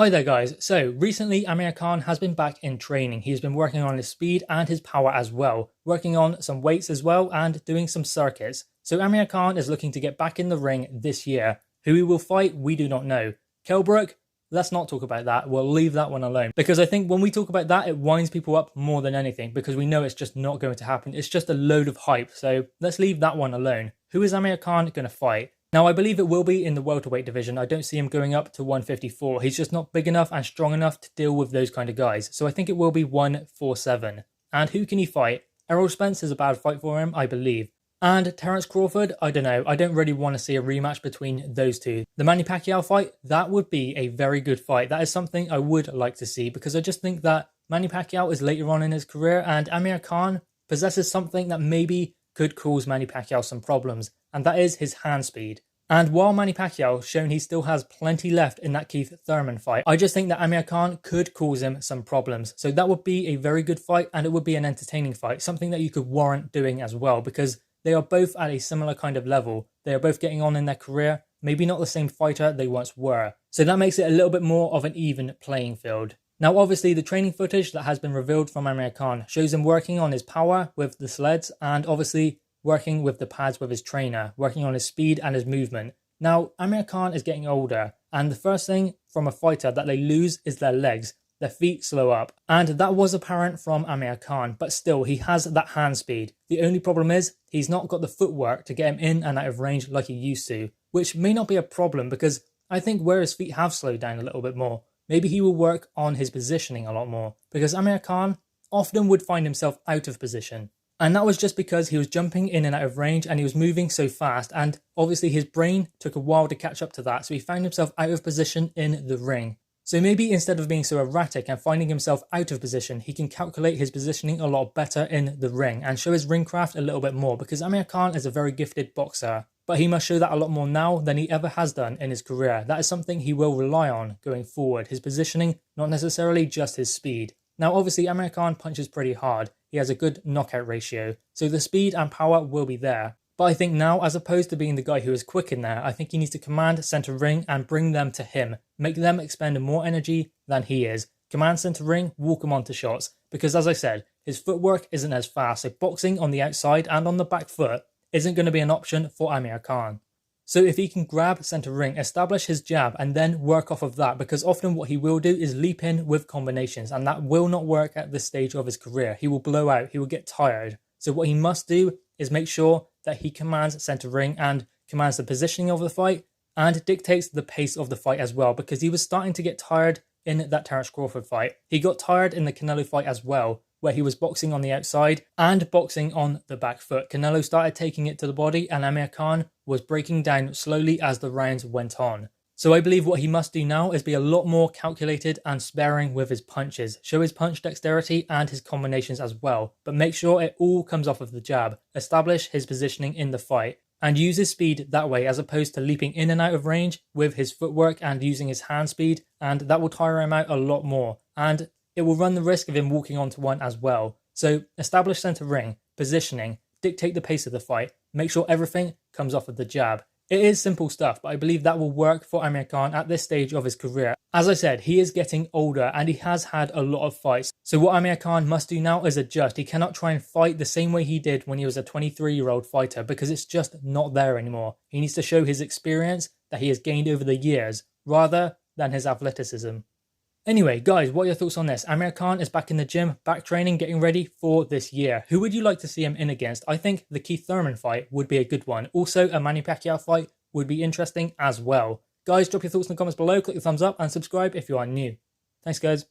Hi there guys, so recently Amir Khan has been back in training. He's been working on his speed and his power as well, working on some weights as well and doing some circuits. So Amir Khan is looking to get back in the ring this year. Who he will fight, we do not know. Kell Brook, let's not talk about that, we'll leave that one alone. Because I think when we talk about that, it winds people up more than anything because we know it's just not going to happen. It's just a load of hype, so let's leave that one alone. Who is Amir Khan going to fight? Now, I believe it will be in the welterweight division. I don't see him going up to 154. He's just not big enough and strong enough to deal with those kind of guys. So I think it will be 147. And who can he fight? Errol Spence is a bad fight for him, I believe. And Terence Crawford, I don't know. I don't really want to see a rematch between those two. The Manny Pacquiao fight, that would be a very good fight. That is something I would like to see because I just think that Manny Pacquiao is later on in his career and Amir Khan possesses something that maybe could cause Manny Pacquiao some problems, and that is his hand speed. And while Manny Pacquiao shown he still has plenty left in that Keith Thurman fight, I just think that Amir Khan could cause him some problems. So that would be a very good fight and it would be an entertaining fight, something that you could warrant doing as well because they are both at a similar kind of level. They are both getting on in their career, maybe not the same fighter they once were. So that makes it a little bit more of an even playing field. Now obviously the training footage that has been revealed from Amir Khan shows him working on his power with the sleds and obviously working with the pads with his trainer, working on his speed and his movement. Now, Amir Khan is getting older, and the first thing from a fighter that they lose is their legs. Their feet slow up, and that was apparent from Amir Khan, but still, he has that hand speed. The only problem is, he's not got the footwork to get him in and out of range like he used to, which may not be a problem because I think where his feet have slowed down a little bit more, maybe he will work on his positioning a lot more, because Amir Khan often would find himself out of position. And that was just because he was jumping in and out of range and he was moving so fast. And obviously his brain took a while to catch up to that. So he found himself out of position in the ring. So maybe instead of being so erratic and finding himself out of position, he can calculate his positioning a lot better in the ring and show his ring craft a little bit more because Amir Khan is a very gifted boxer. But he must show that a lot more now than he ever has done in his career. That is something he will rely on going forward. His positioning, not necessarily just his speed. Now obviously Amir Khan punches pretty hard. He has a good knockout ratio, so the speed and power will be there. But I think now, as opposed to being the guy who is quick in there, I think he needs to command centre ring and bring them to him. Make them expend more energy than he is. Command centre ring, walk him onto shots. Because as I said, his footwork isn't as fast, so boxing on the outside and on the back foot isn't going to be an option for Amir Khan. So if he can grab centre ring, establish his jab and then work off of that, because often what he will do is leap in with combinations and that will not work at this stage of his career. He will blow out, he will get tired. So what he must do is make sure that he commands centre ring and commands the positioning of the fight and dictates the pace of the fight as well, because he was starting to get tired in that Terence Crawford fight. He got tired in the Canelo fight as well, where he was boxing on the outside and boxing on the back foot. Canelo started taking it to the body and Amir Khan was breaking down slowly as the rounds went on. So I believe what he must do now is be a lot more calculated and sparing with his punches. Show his punch dexterity and his combinations as well, but make sure it all comes off of the jab. Establish his positioning in the fight and use his speed that way as opposed to leaping in and out of range with his footwork and using his hand speed, and that will tire him out a lot more. And it will run the risk of him walking onto one as well. So establish centre ring, positioning, dictate the pace of the fight, make sure everything comes off of the jab. It is simple stuff, but I believe that will work for Amir Khan at this stage of his career. As I said, he is getting older and he has had a lot of fights. So what Amir Khan must do now is adjust. He cannot try and fight the same way he did when he was a 23-year-old fighter because it's just not there anymore. He needs to show his experience that he has gained over the years rather than his athleticism. Anyway, guys, what are your thoughts on this? Amir Khan is back in the gym, back training, getting ready for this year. Who would you like to see him in against? I think the Keith Thurman fight would be a good one. Also, a Manny Pacquiao fight would be interesting as well. Guys, drop your thoughts in the comments below, click the thumbs up and subscribe if you are new. Thanks, guys.